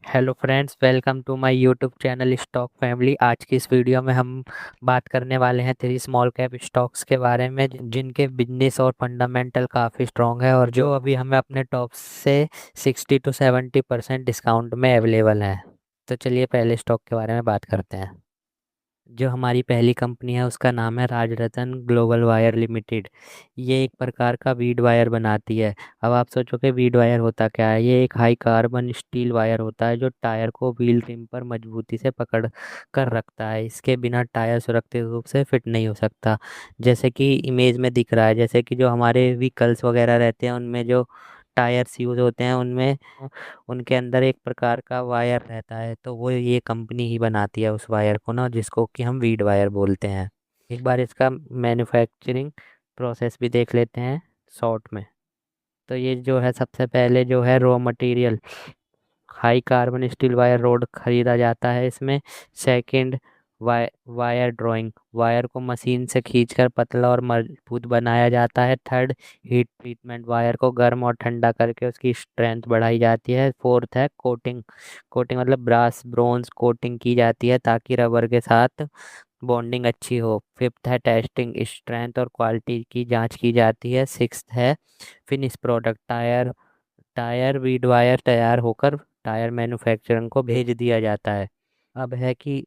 Hello friends, welcome to my YouTube channel stock family. आज की इस वीडियो में हम बात करने वाले हैं 3 स्मॉल कैप स्टॉक्स के बारे में जिनके बिजनेस और फंडामेंटल काफ़ी स्ट्रॉन्ग है और जो अभी हमें अपने टॉप से 60 to 70% डिस्काउंट में अवेलेबल है। तो चलिए पहले स्टॉक के बारे में बात करते हैं। जो हमारी पहली कंपनी है उसका नाम है राजरतन ग्लोबल वायर लिमिटेड। ये एक प्रकार का वीड वायर बनाती है। अब आप सोचोगे वीड वायर होता क्या है। ये एक हाई कार्बन स्टील वायर होता है जो टायर को व्हील रिम पर मजबूती से पकड़ कर रखता है। इसके बिना टायर सुरक्षित रूप से फिट नहीं हो सकता। जैसे कि इमेज में दिख रहा है, जैसे कि जो हमारे व्हीकल्स वगैरह रहते हैं उनमें जो टायर्स यूज़ होते हैं उनमें उनके अंदर एक प्रकार का वायर रहता है, तो वो ये कंपनी ही बनाती है उस वायर को ना, जिसको कि हम वीड वायर बोलते हैं। एक बार इसका मैन्युफैक्चरिंग प्रोसेस भी देख लेते हैं शॉर्ट में। तो ये जो है सबसे पहले जो है raw material high carbon steel wire road खरीदा जाता है इसमें। सेकंड, वायर ड्राइंग, वायर को मशीन से खींचकर पतला और मजबूत बनाया जाता है। थर्ड, हीट ट्रीटमेंट, वायर को गर्म और ठंडा करके उसकी स्ट्रेंथ बढ़ाई जाती है। फोर्थ है कोटिंग, कोटिंग मतलब ब्रास ब्रोंज कोटिंग की जाती है ताकि रबर के साथ बॉन्डिंग अच्छी हो। फिफ्थ है टेस्टिंग, स्ट्रेंथ और क्वालिटी की जांच की जाती है। सिक्स्थ है finish product, tyre tyre weed wire तैयार होकर टायर मैन्युफैक्चरिंग को भेज दिया जाता है। अब है कि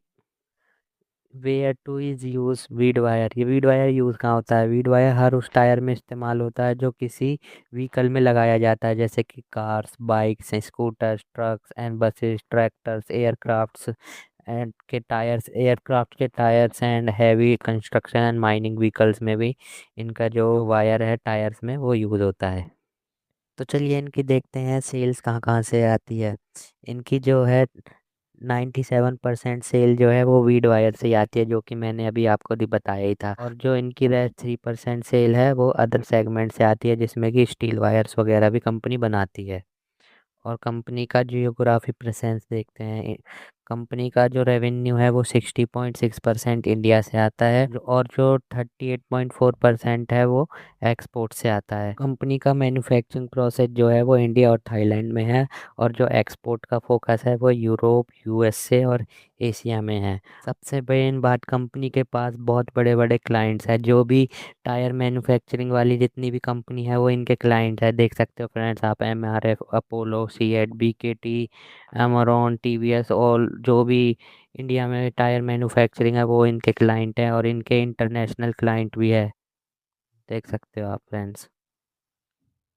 where to is use bead wire. ये वीड वायर यूज़ कहाँ होता है। वीड वायर हर उस टायर में इस्तेमाल होता है जो किसी व्हीकल में लगाया जाता है, जैसे कि cars, bikes, scooters, trucks and buses, tractors, aircrafts aircraft के tyres and heavy construction and mining vehicles में भी इनका जो वायर है टायर्स में वो यूज़ होता है। तो चलिए इनकी देखते हैं सेल्स कहाँ कहाँ से आती है। इनकी जो है 97% सेल जो है वो वीड वायर से ही आती है, जो कि मैंने अभी आपको भी बताया ही था। और जो इनकी रह 3% सेल है वो अदर सेगमेंट से आती है, जिसमें कि स्टील वायर्स वगैरह भी कंपनी बनाती है। और कंपनी का जियोग्राफी प्रेजेंस देखते हैं। कंपनी का जो रेवेन्यू है वो 60.6% इंडिया से आता है और जो 38.4% है वो एक्सपोर्ट से आता है। कंपनी का मैन्युफैक्चरिंग प्रोसेस जो है वो इंडिया और थाईलैंड में है और जो एक्सपोर्ट का फोकस है वो यूरोप, यूएसए और एशिया में है। सबसे मेन बात, कंपनी के पास बहुत बड़े बड़े क्लाइंट्स हैं। जो भी टायर मैन्युफैक्चरिंग वाली जितनी भी कंपनी है वो इनके क्लाइंट है। देख सकते हो फ्रेंड्स आप, एमआरएफ, अपोलो, सीएट, बीकेटी, एमरॉन, टीवीएस और जो भी इंडिया में टायर मैन्युफैक्चरिंग है वो इनके क्लाइंट हैं और इनके इंटरनेशनल क्लाइंट भी है। देख सकते हो आप फ्रेंड्स।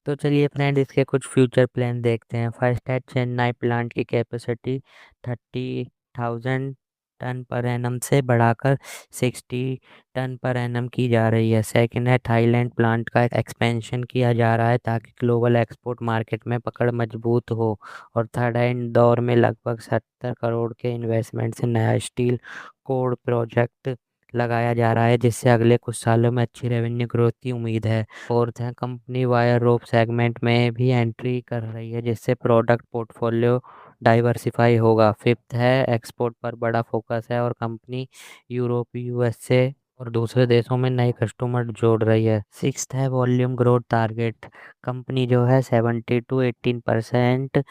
तो चलिए फ्रेंड इसके कुछ फ्यूचर प्लान देखते हैं। फर्स्ट है चेन्नई प्लांट की कैपेसिटी 30,000 टन पर एनम से बढ़ाकर 60 टन पर एनम की जा रही है। सेकंड है थाईलैंड प्लांट का एक्सपेंशन किया जा रहा है ताकि ग्लोबल एक्सपोर्ट मार्केट में पकड़ मजबूत हो। और थर्ड है इंदौर में लगभग 70 करोड़ के इन्वेस्टमेंट से नया स्टील कोड प्रोजेक्ट लगाया जा रहा है, जिससे अगले कुछ सालों में अच्छी रेवेन्यू ग्रोथ की उम्मीद है। फोर्थ है कंपनी वायर रोप सेगमेंट में भी एंट्री कर रही है, जिससे प्रोडक्ट पोर्टफोलियो डाइवर्सिफाई होगा। फिफ्थ है एक्सपोर्ट पर बड़ा फोकस है और कंपनी यूरोप, यूएसए और दूसरे देशों में नए कस्टमर जोड़ रही है। सिक्स्थ है वॉल्यूम ग्रोथ टारगेट। कंपनी जो है 70 to 18%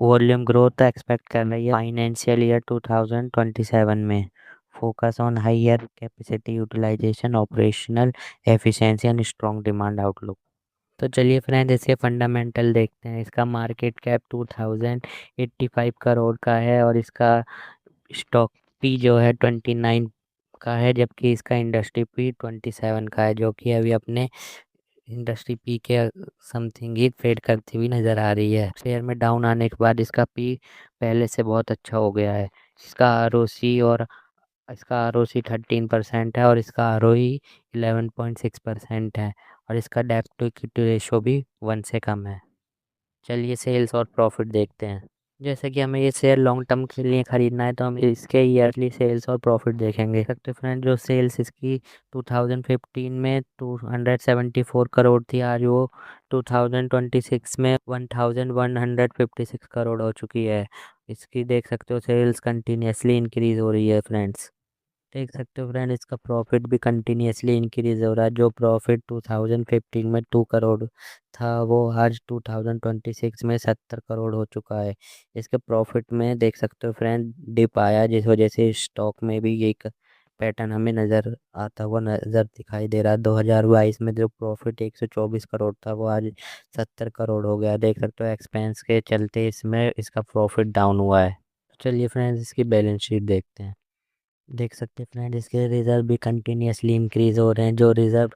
वॉल्यूम ग्रोथ एक्सपेक्ट कर रही है फाइनेंशियल ईयर 2027 में। Focus on higher capacity utilisation, operational efficiency and strong demand outlook. तो चलिए फ्रेंड इसके फंडामेंटल देखते हैं। इसका मार्केट कैप 2085 करोड़ का है और इसका स्टॉक पी जो है 29 का है, जबकि इसका इंडस्ट्री पी 27 का है, जो कि अभी अपने इंडस्ट्री पी के समथिंग ही ट्रेड करती हुई नज़र आ रही है। शेयर में डाउन आने के बाद इसका पी पहले से बहुत अच्छा हो गया है। इसका आर ओ सी 13% है और इसका आर ओ ई 11.6% है और इसका डेब्ट टू इक्विटी रेशो भी 1 से कम है। चलिए सेल्स और प्रॉफिट देखते हैं। जैसे कि हमें ये शेयर लॉन्ग टर्म के लिए ख़रीदना है तो हम इसके ईयरली सेल्स और प्रॉफिट देखेंगे। सकते फ्रेंड जो सेल्स इसकी 2015 में 274 करोड़ थी, आज वो 2026 में 1156 करोड़ हो चुकी है। इसकी देख सकते हो सेल्स कंटिन्यूसली इंक्रीज हो रही है फ्रेंड्स। देख सकते हो फ्रेंड, इसका प्रॉफिट भी कंटिन्यूअसली इंक्रीज हो रहा है। जो प्रॉफिट 2015 में 2 करोड़ था, वो आज 2026 में 70 करोड़ हो चुका है। इसके प्रॉफिट में देख सकते हो फ्रेंड डिप आया, जिस वजह से स्टॉक में भी एक पैटर्न हमें नज़र आता हुआ नज़र दिखाई दे रहा है। 2022 में जो प्रॉफिट 124 करोड़ था, वो आज 70 करोड़ हो गया। देख सकते हो एक्सपेंस के चलते इसमें इसका प्रॉफिट डाउन हुआ है। चलिए फ्रेंड्स, इसकी बैलेंस शीट देखते हैं। देख सकते हैं फ्रेंड, इसके रिजर्व भी कंटिन्यूअसली इंक्रीज हो रहे हैं। जो रिजर्व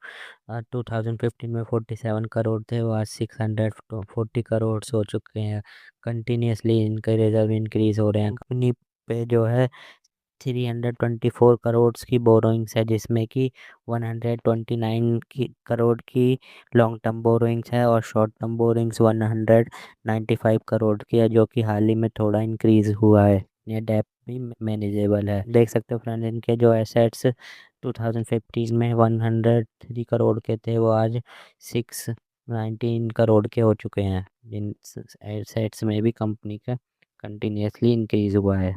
2015 में 47 करोड़ थे, वो आज 640 करोड़ हो चुके हैं। कंटिन्यूअसली इनके रिजर्व इंक्रीज हो रहे हैं। कंपनी पे जो है 324 करोड़ की बोरोइंग्स है, जिसमें कि 129 करोड़ की लॉन्ग टर्म बोरोइंग्स है और शॉर्ट टर्म बोरोइंग्स 195 करोड़ की है, जो कि हाल ही में थोड़ा इंक्रीज हुआ है। ये डेप भी मैनेजेबल है। देख सकते हो फ्रेंड, इनके जो एसेट्स 2015 में 103 करोड़ के थे, वो आज 619 करोड़ के हो चुके हैं। इन एसेट्स में भी कंपनी का कंटिन्यूअसली इंक्रीज हुआ है।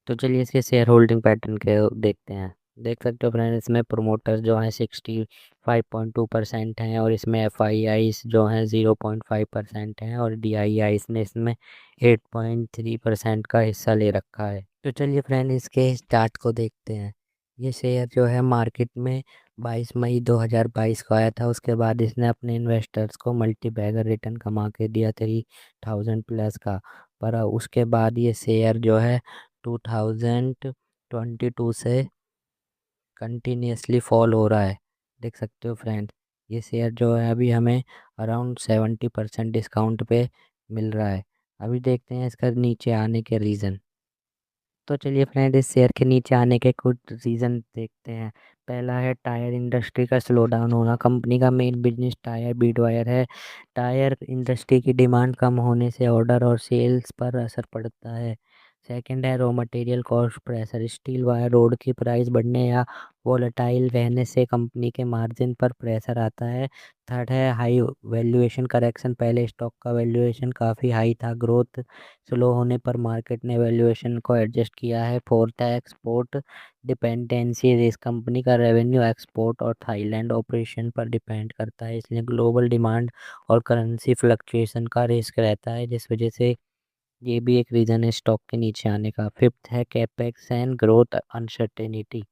तो चलिए इसके शेयर होल्डिंग पैटर्न के देखते हैं। देख सकते हो फ्रेंड, इसमें प्रोमोटर्स जो हैं 65.2% हैं, और इसमें एफ आई आईज जो हैं 0.5% हैं, और डी आई आईज ने इसमें 8.3% का हिस्सा ले रखा है। तो चलिए फ्रेंड, इसके चार्ट को देखते हैं। ये शेयर जो है मार्केट में 22 मई 2022 को आया था। उसके बाद इसने अपने इन्वेस्टर्स को मल्टी बैगर रिटर्न कमा के दिया 3000 प्लस का। पर उसके बाद ये शेयर जो है 2022 से कंटिन्यूअसली फॉल हो रहा है। देख सकते हो फ्रेंड, ये शेयर जो है अभी हमें अराउंड 70% डिस्काउंट पे मिल रहा है। अभी देखते हैं इसका नीचे आने के रीज़न। तो चलिए फ्रेंड, इस शेयर के नीचे आने के कुछ रीज़न देखते हैं। पहला है टायर इंडस्ट्री का स्लो डाउन होना। कंपनी का main business tyre bead wire है। टायर इंडस्ट्री की डिमांड कम होने से ऑर्डर और सेल्स पर असर पड़ता है। सेकंड है raw material cost pressure. Steel wire road की प्राइस बढ़ने या वोलेटाइल रहने से कंपनी के मार्जिन पर प्रेशर आता है। थर्ड है हाई वैल्यूएशन करेक्शन। पहले स्टॉक का वैल्यूएशन काफ़ी हाई था, ग्रोथ स्लो होने पर मार्केट ने वैल्यूएशन को एडजस्ट किया है। फोर्थ है एक्सपोर्ट डिपेंडेंसी रिस्क। कंपनी का रेवेन्यू एक्सपोर्ट और थाईलैंड ऑपरेशन पर डिपेंड करता है, इसलिए ग्लोबल डिमांड और करेंसी फ्लक्चुएशन का रिस्क रहता है, जिस वजह से ये भी एक रीज़न है स्टॉक के नीचे आने का। फिफ्थ है capex and growth uncertainty.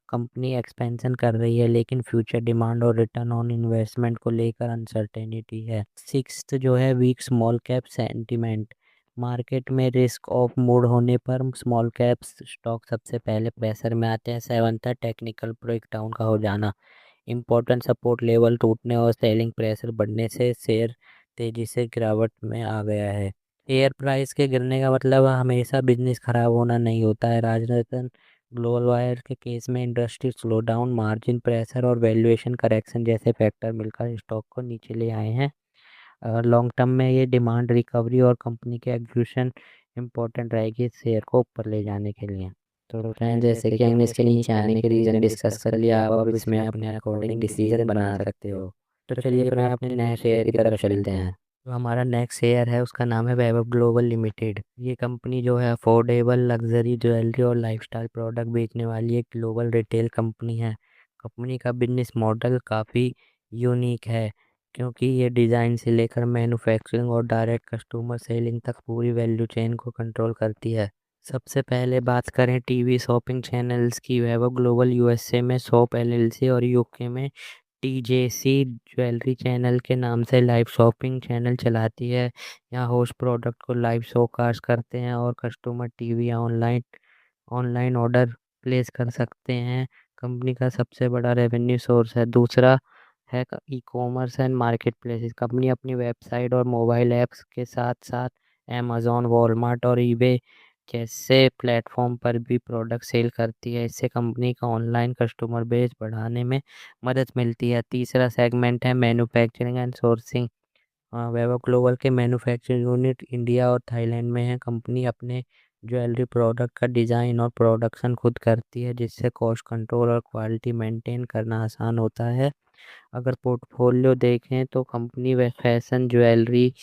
Company expansion कर रही है, लेकिन फ्यूचर डिमांड और रिटर्न ऑन इन्वेस्टमेंट को लेकर अनसर्टेनिटी है। सिक्स्थ जो है weak small cap sentiment. Market में रिस्क ऑफ मूड होने पर स्मॉल कैप्स स्टॉक सबसे पहले प्रेशर में आते हैं। सेवन्थ है टेक्निकल ब्रेकडाउन का हो जाना। इम्पोर्टेंट सपोर्ट लेवल टूटने और सेलिंग प्रेशर बढ़ने से शेयर तेजी से गिरावट में आ गया है। शेयर प्राइस के गिरने का मतलब हमेशा बिजनेस खराब होना नहीं होता है। राजरतन ग्लोबल वायर के केस में industry slow down, margin pressure और वैल्यूएशन करेक्शन जैसे फैक्टर मिलकर स्टॉक को नीचे ले आए हैं। लॉन्ग टर्म में ये डिमांड रिकवरी और कंपनी के एग्जीक्यूशन इम्पोर्टेंट रहेगी शेयर को ऊपर ले जाने के लिए। तो फ्रेंड, जैसे कि हमने इसके नीचे आने के रीज़न डिस्कस कर लिया, आप अब इसमें अपने अकॉर्डिंग डिसीजन बना सकते हो। तो चलिए फ्रेंड, अपने नए शेयर की तरफ चलते हैं। तो हमारा नेक्स्ट शेयर है, उसका नाम है वैभव ग्लोबल लिमिटेड। ये कंपनी जो है अफोर्डेबल लग्जरी ज्वेलरी और लाइफस्टाइल प्रोडक्ट बेचने वाली एक ग्लोबल रिटेल कंपनी है। कंपनी का बिजनेस मॉडल काफ़ी यूनिक है, क्योंकि ये डिज़ाइन से लेकर मैन्युफैक्चरिंग और डायरेक्ट कस्टमर सेलिंग तक पूरी वैल्यू चेन को कंट्रोल करती है। सबसे पहले बात करें टीवी शॉपिंग चैनल्स की। वैभव ग्लोबल यूएसए में शॉप एलएलसी और यूके में टीजेसी ज्वेलरी चैनल के नाम से लाइव शॉपिंग चैनल चलाती है। यहाँ होस्ट प्रोडक्ट को लाइव शोकास्ट करते हैं और कस्टमर टीवी या ऑनलाइन ऑनलाइन ऑर्डर प्लेस कर सकते हैं। कंपनी का सबसे बड़ा रेवेन्यू सोर्स है। दूसरा है e commerce and market places. Company अपनी वेबसाइट और मोबाइल ऐप्स के साथ साथ अमेज़ॉन, वॉलमार्ट और ईबे जैसे प्लेटफॉर्म पर भी प्रोडक्ट सेल करती है। इससे कंपनी का ऑनलाइन कस्टमर बेस बढ़ाने में मदद मिलती है। तीसरा सेगमेंट है manufacturing and sourcing. Vaibhav global के मैन्युफैक्चरिंग यूनिट इंडिया और थाईलैंड में है। कंपनी अपने ज्वेलरी प्रोडक्ट का डिज़ाइन और प्रोडक्शन खुद करती है, जिससे कॉस्ट कंट्रोल और क्वालिटी मेंटेन करना आसान होता है। अगर पोर्टफोलियो देखें तो कंपनी व fashion jewellery,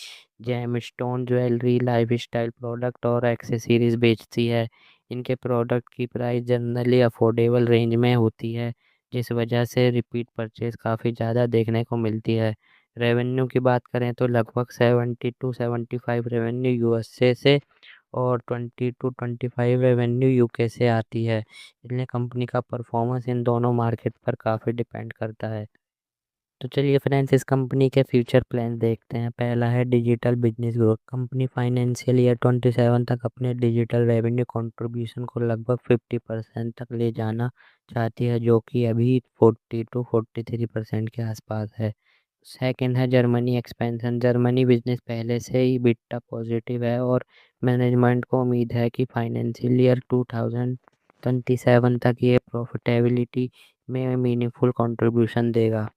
gemstone jewellery, lifestyle product और एक्सेसरीज बेचती है। इनके प्रोडक्ट की प्राइस जनरली अफोर्डेबल रेंज में होती है, जिस वजह से रिपीट परचेज काफ़ी ज़्यादा देखने को मिलती है। रेवेन्यू की बात करें तो लगभग 70 to 75 रेवेन्यू यूएसए से और 20 to 25 रेवेन्यू यूके से आती है। इसलिए कंपनी का परफॉर्मेंस इन दोनों मार्केट पर काफ़ी डिपेंड करता है। तो चलिए फ्रेंड्स, इस कंपनी के फ्यूचर प्लान देखते हैं। पहला है digital business growth. Company financial year 27 तक अपने डिजिटल रेवेन्यू कंट्रीब्यूशन को लगभग 50% तक ले जाना चाहती है, जो कि अभी 40 to 43% के आसपास है। सेकंड है जर्मनी एक्सपेंशन। जर्मनी बिजनेस पहले से ही बिट्टा पॉजिटिव है और मैनेजमेंट को उम्मीद है कि फाइनेंशियल ईयर 2027 तक ये प्रॉफिटेबिलिटी में मीनिंगफुल कंट्रीब्यूशन देगा।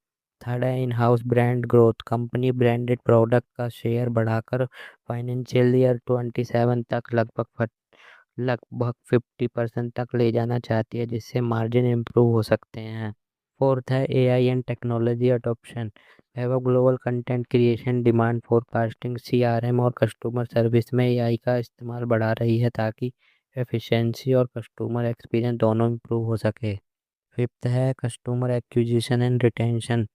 थर्ड है in house brand growth. Company branded product का शेयर बढ़ाकर फाइनेंशियल ईयर 27 तक लगभग 50% तक ले जाना चाहती है, जिससे मार्जिन इम्प्रूव हो सकते हैं। फोर्थ है AI and technology adoption. Have global content creation demand forecasting CRM और कस्टमर सर्विस में एआई का इस्तेमाल बढ़ा रही है, ताकि एफिशिएंसी और कस्टमर एक्सपीरियंस दोनों इम्प्रूव हो सके। फिफ्थ है कस्टमर एक्विजिशन एंड रिटेंशन।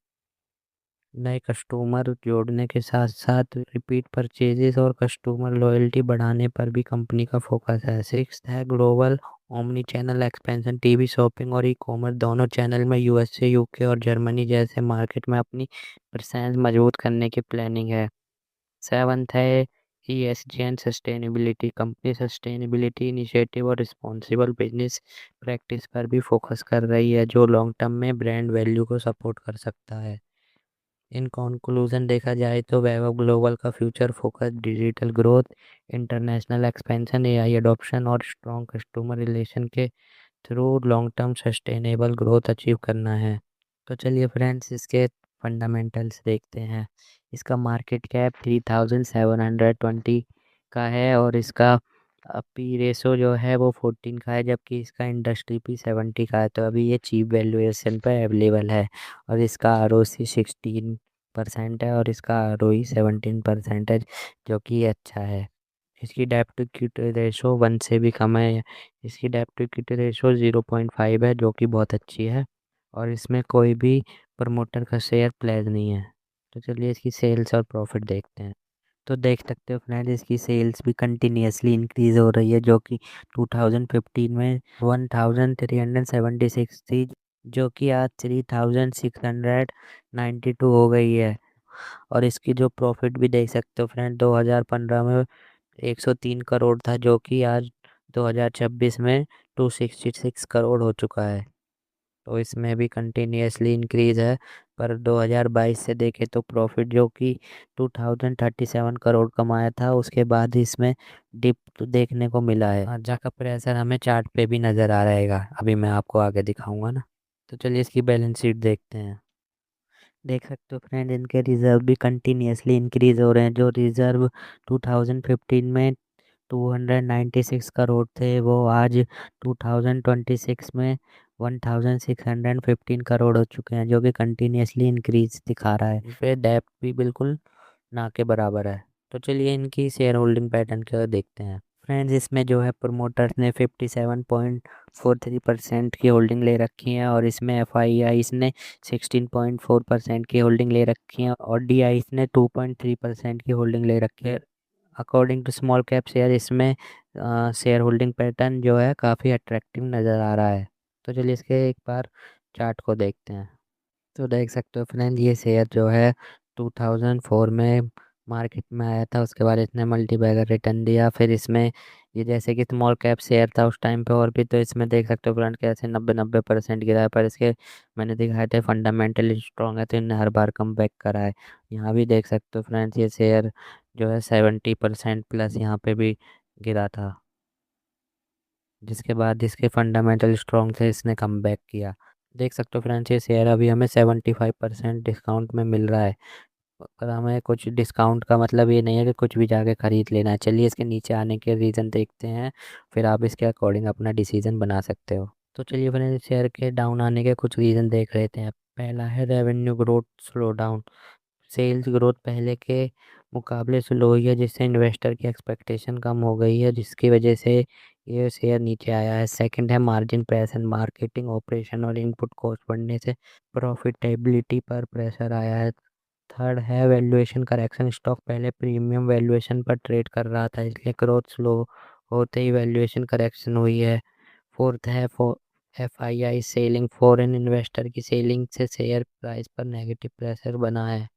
नए कस्टमर जोड़ने के साथ साथ रिपीट परचेजेस और कस्टमर लॉयल्टी बढ़ाने पर भी कंपनी का फोकस है। सिक्स्थ है global omni channel expansion. TV shopping और ई कॉमर्स दोनों चैनल में यूएसए यूके और जर्मनी जैसे मार्केट में अपनी प्रेजेंस मजबूत करने की प्लानिंग है। सेवन्थ है ESG and sustainability. Company sustainability initiative और रिस्पॉन्सिबल बिजनेस प्रैक्टिस पर भी फोकस कर रही है, जो लॉन्ग टर्म में ब्रांड वैल्यू को सपोर्ट कर सकता है। इन कंक्लूजन देखा जाए तो वैभव ग्लोबल का future focus digital growth, international expansion, AI adoption और स्ट्रॉन्ग कस्टमर रिलेशन के through long term sustainable growth achieve करना है। तो चलिए फ्रेंड्स, इसके फंडामेंटल्स देखते हैं। इसका मार्केट कैप 3720 का है और इसका पी रेशो जो है वो 14 का है, जबकि इसका इंडस्ट्री पी 70 का है। तो अभी ये चीप वैल्यूएशन पर अवेलेबल है और इसका ROC 16% है और इसका ROE 17% है, जो कि अच्छा है। इसकी डेब्ट टू इक्विटी रेशो 1 से भी कम है। इसकी डेब्ट टू इक्विटी रेशो 0.5 है, जो कि बहुत अच्छी है और इसमें कोई भी प्रमोटर का शेयर प्लेज नहीं है। तो चलिए इसकी सेल्स और प्रॉफिट देखते हैं। तो देख सकते हो फ्रेंड्स, इसकी सेल्स भी कंटिन्यूसली इंक्रीज़ हो रही है, जो कि 2015 में 1376 थी, जो कि आज 3692 हो गई है। और इसकी जो प्रॉफिट भी देख सकते हो फ्रेंड, 2015 में 103 करोड़ था, जो कि आज 2026 में 266 करोड़ हो चुका है। तो इसमें भी कंटिन्यूसली इंक्रीज़ है। पर 2022 से देखें तो प्रॉफिट जो कि 2037 करोड़ कमाया था, उसके बाद इसमें डिप तो देखने को मिला है। अर्जा का प्रेशर हमें चार्ट पे भी नज़र आ रहेगा, अभी मैं आपको आगे दिखाऊंगा ना। तो चलिए इसकी बैलेंस शीट देखते हैं। देख सकते हो फ्रेंड, इनके रिजर्व भी कंटिन्यूसली इंक्रीज़ हो रहे हैं। जो रिजर्व 2015 में 296 करोड़ थे, वो आज 2026 में 1615 करोड़ हो चुके हैं, जो कि कंटिन्यूसली इंक्रीज दिखा रहा है। फिर डेप्थ भी बिल्कुल ना के बराबर है। तो चलिए इनकी शेयर होल्डिंग पैटर्न को देखते हैं। फ्रेंड्स, इसमें जो है प्रमोटर्स ने 57.43% की होल्डिंग ले रखी है और इसमें FIIs ने 16.4% की होल्डिंग ले रखी है और DIs ने 2.3% की होल्डिंग ले रखी है। According to small cap share, इसमें शेयर होल्डिंग पैटर्न जो है काफ़ी अट्रैक्टिव नज़र आ रहा है। तो चलिए इसके एक बार चार्ट को देखते हैं। तो देख सकते हो फ्रेंड, ये शेयर जो है 2004 में मार्केट में आया था, उसके बाद इसने मल्टीबैगर रिटर्न दिया। फिर इसमें ये जैसे कि स्मॉल कैप शेयर था उस टाइम पे और भी, तो इसमें देख सकते हो फ्रेंड कैसे 90% गिरा है, पर इसके मैंने दिखाए थे फंडामेंटली स्ट्रॉन्ग है, तो इन्हें हर बार कम बैक करा है। यहाँ भी देख सकते हो फ्रेंड्स, ये शेयर जो है 70% प्लस यहाँ पे भी गिरा था, जिसके बाद इसके फंडामेंटल स्ट्रॉन्ग थे, इसने कम बैक किया। देख सकते हो फ्रेंड्स, ये शेयर अभी हमें 75% डिस्काउंट में मिल रहा है। पर हमें कुछ डिस्काउंट का मतलब ये नहीं है कि कुछ भी जाके ख़रीद लेना है। चलिए इसके नीचे आने के रीज़न देखते हैं, फिर आप इसके अकॉर्डिंग अपना डिसीजन बना सकते हो। तो चलिए फ्रेंड्स, शेयर के डाउन आने के कुछ रीज़न देख लेते हैं। पहला है revenue growth slow down. Sales growth पहले के मुकाबले स्लो हुई है, जिससे इन्वेस्टर की एक्सपेक्टेशन कम हो गई है, जिसकी वजह से ये शेयर नीचे आया है। सेकंड है मार्जिन प्रेशर, मार्केटिंग ऑपरेशन और इनपुट कॉस्ट बढ़ने से प्रॉफिटेबिलिटी पर प्रेशर आया है। थर्ड है वैल्यूएशन करेक्शन, स्टॉक पहले प्रीमियम वैल्यूएशन पर ट्रेड कर रहा था, इसलिए ग्रोथ स्लो होते ही वैल्यूएशन करेक्शन हुई है। फोर्थ है FII सेलिंग, फॉरेन इन्वेस्टर की सेलिंग से शेयर प्राइस पर नेगेटिव प्रेशर बना है।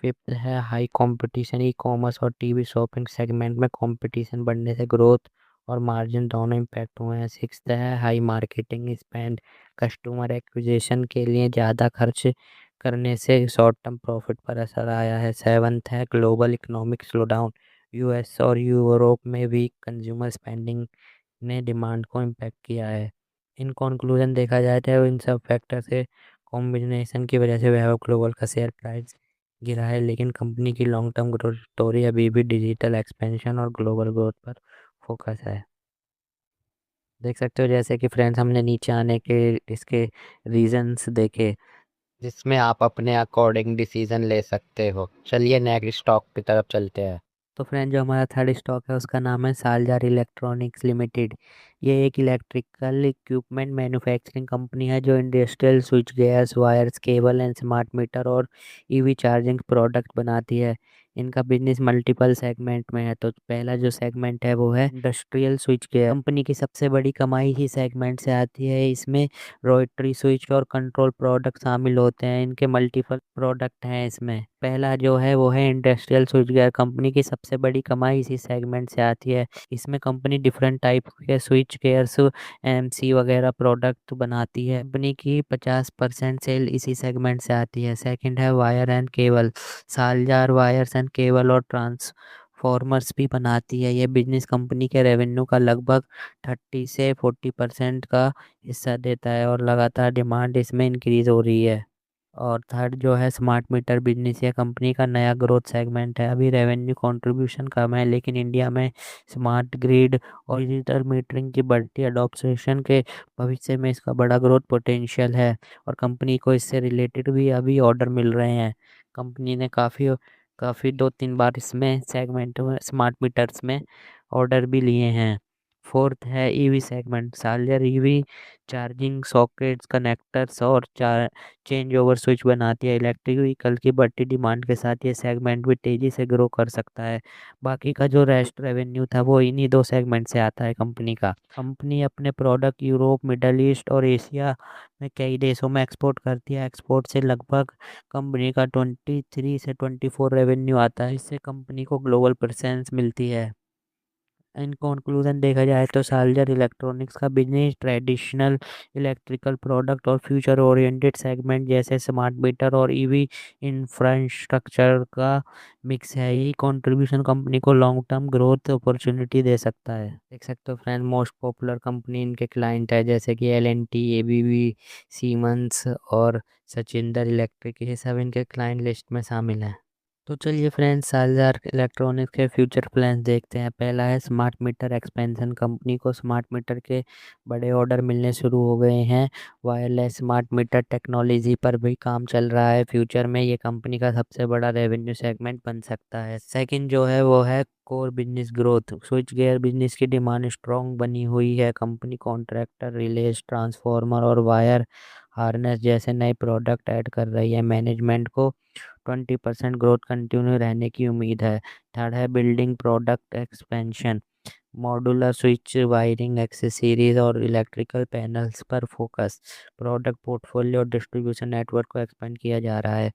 फिफ्थ है हाई कंपटीशन, ई कॉमर्स और टीवी शॉपिंग सेगमेंट में कंपटीशन बढ़ने से ग्रोथ और मार्जिन दोनों इम्पैक्ट हुए हैं। सिक्स्थ है high marketing spend, customer acquisition के लिए ज़्यादा खर्च करने से शॉर्ट टर्म प्रॉफिट पर असर आया है। सेवन्थ है ग्लोबल इकोनॉमिक स्लोडाउन, US और यूरोप में वीक कंज्यूमर स्पेंडिंग ने डिमांड को इम्पैक्ट किया है। इन कंक्लूजन देखा जाए तो इन सब फैक्टर से कॉम्बिनेशन की वजह से वैभव ग्लोबल का शेयर प्राइस गिरा है, लेकिन कंपनी की लॉन्ग टर्म ग्रोथ स्टोरी अभी भी डिजिटल एक्सपेंशन और ग्लोबल ग्रोथ पर फोकस है। देख सकते हो जैसे कि फ्रेंड्स हमने नीचे आने के इसके रीजंस देखे, जिसमें आप अपने अकॉर्डिंग डिसीजन ले सकते हो। चलिए नेक्स्ट स्टॉक की तरफ चलते हैं। तो फ्रेंड जो हमारा थर्ड स्टॉक है उसका नाम है सालजार इलेक्ट्रॉनिक्स लिमिटेड। ये एक इलेक्ट्रिकल इक्विपमेंट मैन्युफैक्चरिंग कंपनी है जो industrial switch gears, wires, cable and smart meter और EV चार्जिंग प्रोडक्ट बनाती है। इनका बिजनेस मल्टीपल सेगमेंट में है। तो पहला जो सेगमेंट है वो है इंडस्ट्रियल स्विच गियर। कंपनी की सबसे बड़ी कमाई ही सेगमेंट से आती है। इसमें रोटरी स्विच और कंट्रोल प्रोडक्ट शामिल होते हैं। इनके मल्टीपल प्रोडक्ट हैं इसमें। पहला जो है वो है इंडस्ट्रियल स्विच गियर। कंपनी की सबसे बड़ी कमाई इसी सेगमेंट से आती है। इसमें कंपनी डिफरेंट टाइप के स्विच गियर्स, MC वगैरह प्रोडक्ट बनाती है। कंपनी की 50% सेल इसी सेगमेंट से आती है। सेकंड है wire and cable. Salzer wires and cable और ट्रांसफॉर्मर्स भी बनाती है। ये बिजनेस कंपनी के रेवेन्यू का लगभग 30 से 40% का हिस्सा देता है और लगातार डिमांड इसमें इंक्रीज हो रही है। और थर्ड जो है स्मार्ट मीटर बिजनेस, ये कंपनी का नया ग्रोथ सेगमेंट है। अभी रेवेन्यू कंट्रीब्यूशन कम है, लेकिन इंडिया में स्मार्ट ग्रिड और डिजिटल मीटरिंग की बढ़ती अडॉप्शन के भविष्य में इसका बड़ा ग्रोथ पोटेंशियल है और कंपनी को इससे रिलेटेड भी अभी ऑर्डर मिल रहे हैं। कंपनी ने काफ़ी काफ़ी 2-3 बार इसमें सेगमेंट में स्मार्ट मीटर्स में ऑर्डर भी लिए हैं। फोर्थ है EV segment. Salzer EV charging sockets, connectors और चेंज ओवर स्विच बनाती है। इलेक्ट्रिक व्हीकल की बढ़ती डिमांड के साथ ये सेगमेंट भी तेज़ी से ग्रो कर सकता है। बाकी का जो रेस्ट रेवेन्यू था वो इन्हीं दो सेगमेंट से आता है कंपनी का। कंपनी अपने प्रोडक्ट यूरोप, मिडल ईस्ट और एशिया में कई देशों में एक्सपोर्ट करती है। एक्सपोर्ट से लगभग कंपनी का 23 से 24 रेवेन्यू आता है। इससे कंपनी को ग्लोबल प्रेजेंस मिलती है। इन कंक्लूजन देखा जाए तो सालजर इलेक्ट्रॉनिक्स का बिजनेस ट्रेडिशनल इलेक्ट्रिकल प्रोडक्ट और फ्यूचर ओरिएंटेड सेगमेंट जैसे स्मार्ट मीटर और EV इंफ्रास्ट्रक्चर का मिक्स है। ये कंट्रीब्यूशन कंपनी को लॉन्ग टर्म ग्रोथ अपॉर्चुनिटी दे सकता है। देख सकते हो फ्रेंड मोस्ट पॉपुलर कंपनी इनके क्लाइंट है जैसे कि L&T, ABB, सीमेंस और सचिंदर इलेक्ट्रिक, ये सब इनके क्लाइंट लिस्ट में शामिल हैं। तो चलिए फ्रेंड्स सालजार इलेक्ट्रॉनिक्स के फ्यूचर प्लान्स देखते हैं। पहला है स्मार्ट मीटर एक्सपेंशन। कंपनी को स्मार्ट मीटर के बड़े ऑर्डर मिलने शुरू हो गए हैं। वायरलेस स्मार्ट मीटर टेक्नोलॉजी पर भी काम चल रहा है। फ्यूचर में ये कंपनी का सबसे बड़ा रेवेन्यू सेगमेंट बन सकता है। सेकंड जो है वो है core business growth. Switch gear business की डिमांड स्ट्रॉन्ग बनी हुई है। कंपनी कॉन्ट्रैक्टर, रिलेज, ट्रांसफार्मर और वायर हार्नेस जैसे नए प्रोडक्ट ऐड कर रही है। मैनेजमेंट को 20% ग्रोथ कंटिन्यू रहने की उम्मीद है। थर्ड है building product expansion. Modular switch, wiring accessories और इलेक्ट्रिकल पैनल्स पर फोकस। प्रोडक्ट पोर्टफोलियो और डिस्ट्रीब्यूशन नेटवर्क को एक्सपेंड किया जा रहा है।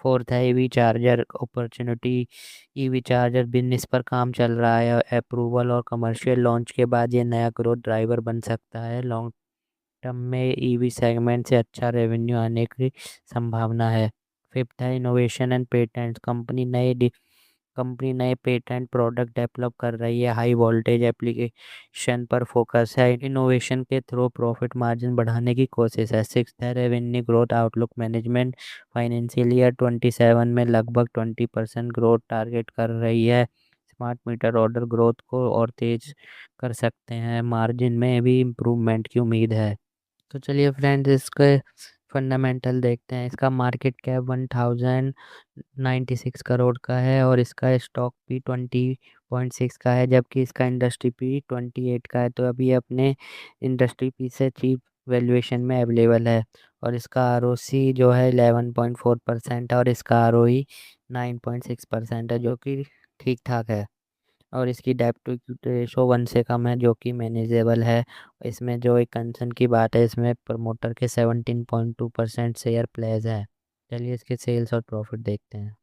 फोर्थ है EV charger opportunity. EV charger business पर काम चल रहा है। अप्रूवल और कमर्शियल लॉन्च के बाद ये नया ग्रोथ ड्राइवर बन सकता है। लॉन्ग टर्म में EV सेगमेंट से अच्छा रेवेन्यू आने की संभावना है। फिफ्थ है इनोवेशन एंड पेटेंट। कंपनी नए पेटेंट प्रोडक्ट डेवलप कर रही है। हाई वोल्टेज एप्लीकेशन पर फोकस है। इनोवेशन के थ्रू प्रॉफिट मार्जिन बढ़ाने की कोशिश है। सिक्स है revenue growth outlook. Management financial year 27 में लगभग 20% ग्रोथ टारगेट कर रही है। स्मार्ट मीटर ऑर्डर ग्रोथ को और तेज कर सकते हैं। मार्जिन में भी इम्प्रूवमेंट की उम्मीद है। तो चलिए फ्रेंड्स इसके फंडामेंटल देखते हैं। इसका मार्केट कैप 1096 करोड़ का है और इसका स्टॉक भी 0.6 का है, जबकि इसका इंडस्ट्री पी 28 का है। तो अभी ये अपने इंडस्ट्री पी से चीप वैल्यूएशन में अवेलेबल है। और इसका आरओसी जो है 11.4% है, और इसका आरओई 9.6% है, जो कि ठीक ठाक है। और इसकी डेब्ट टू इक्विटी रेशो 1 से कम है, जो कि मैनेजेबल है। इसमें जो एक कंसर्न की बात है, इसमें प्रमोटर के 17.2% शेयर प्लेस है। चलिए इसके सेल्स और प्रॉफिट देखते हैं।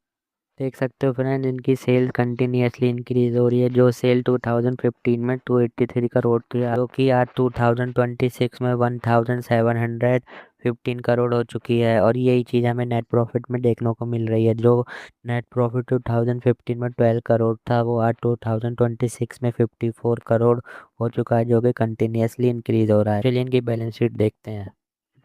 देख सकते हो फ्रेंड, इनकी सेल कंटिन्यूसली इंक्रीज हो रही है। जो सेल 2015 में 283 करोड़ थी, जो कि आज 2026 में 1715 करोड़ हो चुकी है। और यही चीज़ हमें नेट प्रॉफिट में देखने को मिल रही है। जो नेट प्रॉफिट 2015 में 12 करोड़ था, वो आज 2026 में 54 करोड़ हो चुका है, जो कि कंटिन्यूसली इंक्रीज हो रहा है। चलिए इनकी बैलेंस शीट देखते हैं।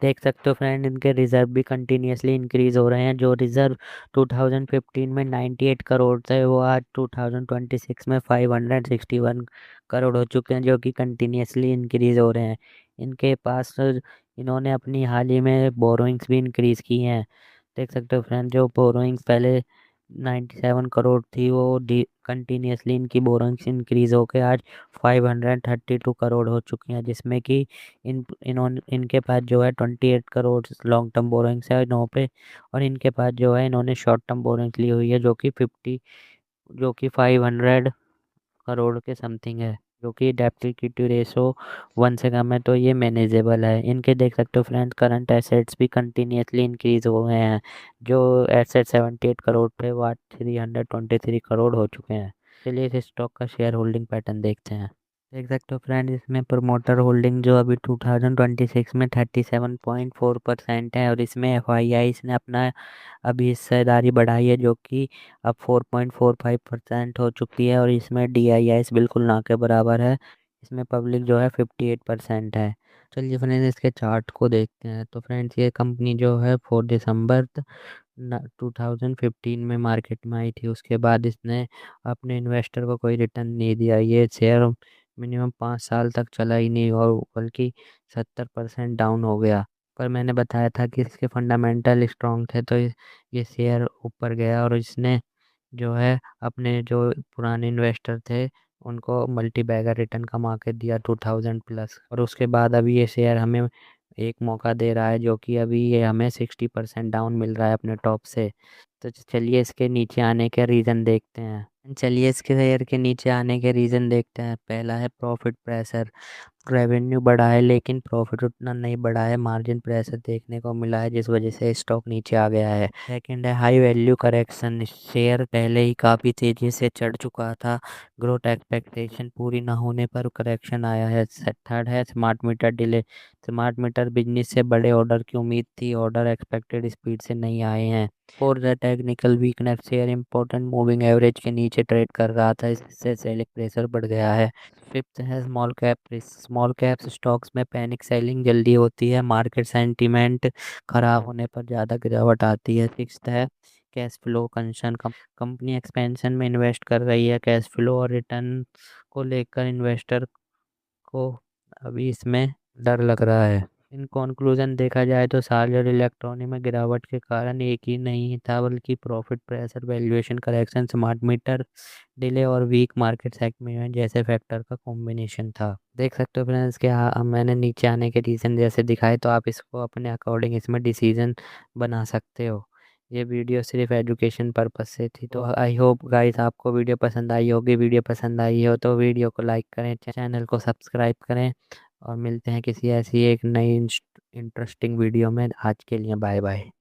देख सकते हो फ्रेंड, इनके रिज़र्व भी कंटिन्यूसली इंक्रीज हो रहे हैं। जो रिज़र्व 2015 में 98 करोड़ थे, वो आज 2026 में 561 करोड़ हो चुके हैं, जो कि कंटिन्यूसली इंक्रीज हो रहे हैं। इनके पास इन्होंने अपनी हाल ही में बोरोइंग्स भी इंक्रीज़ की हैं। देख सकते हो फ्रेंड, जो बोरोइंग्स पहले 97 करोड़ थी, वो कंटिन्यूसली इनकी बोरोइंग्स इंक्रीज़ होकर आज 532 करोड़ हो चुकी हैं, जिसमें कि इन्होंने इनके पास जो है 28 करोड़ लॉन्ग टर्म बोरोइंग्स है इन्हों पे। और इनके पास जो है इन्होंने शॉर्ट टर्म बोरोइंग्स ली हुई है, जो कि 500 करोड़ के समथिंग है, जो कि डेब्ट इक्विटी रेशो 1 से कम है। तो ये मैनेजेबल है। इनके देख सकते हो फ्रेंड्स, करंट एसेट्स भी कंटिन्यूसली इंक्रीज हो गए हैं। जो एसेट 78 करोड़ थे, वो आज 323 करोड़ हो चुके हैं। चलिए इस स्टॉक का शेयर होल्डिंग पैटर्न देखते हैं। देख सकते हो फ्रेंड, इसमें प्रमोटर होल्डिंग जो अभी 2026 में 37.4% है। और इसमें एफ ने अपना अभी हिस्सेदारी बढ़ाई है, जो कि अब 4.45% हो चुकी है। और इसमें DIS बिल्कुल ना के बराबर है। इसमें पब्लिक जो है 58% है। चलिए फ्रेंड्स इसके चार्ट को देखते हैं। तो फ्रेंड्स ये कंपनी जो है 4 दिसंबर 2015 में मार्केट में आई थी। उसके बाद इसने अपने इन्वेस्टर को कोई रिटर्न नहीं दिया। ये शेयर मिनिमम 5 साल तक चला ही नहीं, और बल्कि 70% डाउन हो गया। पर मैंने बताया था कि इसके फंडामेंटल स्ट्रॉन्ग थे, तो ये शेयर ऊपर गया। और इसने जो है अपने जो पुराने इन्वेस्टर थे, उनको मल्टी बैगर रिटर्न कमा के दिया 2000+। और उसके बाद अभी ये शेयर हमें एक मौका दे रहा है, जो कि अभी ये हमें 60% डाउन मिल रहा है अपने टॉप से। तो चलिए इसके नीचे आने के रीज़न देखते हैं। चलिए इसके शेयर के नीचे आने के रीज़न देखते हैं। पहला है प्रॉफिट प्रेशर। रेवेन्यू बढ़ा है, लेकिन प्रॉफिट उतना नहीं बढ़ा है। मार्जिन प्रेशर देखने को मिला है, जिस वजह से स्टॉक नीचे आ गया है। सेकंड है हाई वैल्यू करेक्शन। शेयर पहले ही काफ़ी तेज़ी से चढ़ चुका था। ग्रोथ एक्सपेक्टेशन पूरी ना होने पर करेक्शन आया है। थर्ड है smart meter delay. Smart meter business से बड़े ऑर्डर की उम्मीद थी, ऑर्डर एक्सपेक्टेड स्पीड से नहीं आए हैं। फोर्थ है technical weakness. Share important moving average के नीचे ट्रेड कर रहा था, इससे सेलिंग प्रेशर बढ़ गया है। फिफ्थ है small cap risk. Small cap stocks में पैनिक सेलिंग जल्दी होती है, मार्केट सेंटीमेंट खराब होने पर ज़्यादा गिरावट आती है। सिक्स्थ है cash flow concern. Company expansion में इन्वेस्ट कर रही है, कैश फ्लो और रिटर्न को लेकर इन्वेस्टर को अभी इसमें डर लग रहा है। इन कंक्लूजन देखा जाए तो सार्जर इलेक्ट्रॉनिक में गिरावट के कारण एक ही नहीं था, बल्कि profit pressure, valuation correction, smart meter delay और वीक मार्केट सेगमेंट जैसे फैक्टर का कॉम्बिनेशन था। देख सकते हो फ्रेंड्स कि हाँ, मैंने नीचे आने के रीज़न जैसे दिखाए, तो आप इसको अपने अकॉर्डिंग इसमें डिसीजन बना सकते हो। ये वीडियो सिर्फ एजुकेशन पर्पस से थी। तो आई होप गाइस आपको वीडियो पसंद आई होगी। वीडियो पसंद आई हो तो वीडियो को लाइक करें, चैनल को सब्सक्राइब करें। और मिलते हैं किसी ऐसी एक नई इंटरेस्टिंग वीडियो में। आज के लिए बाय बाय।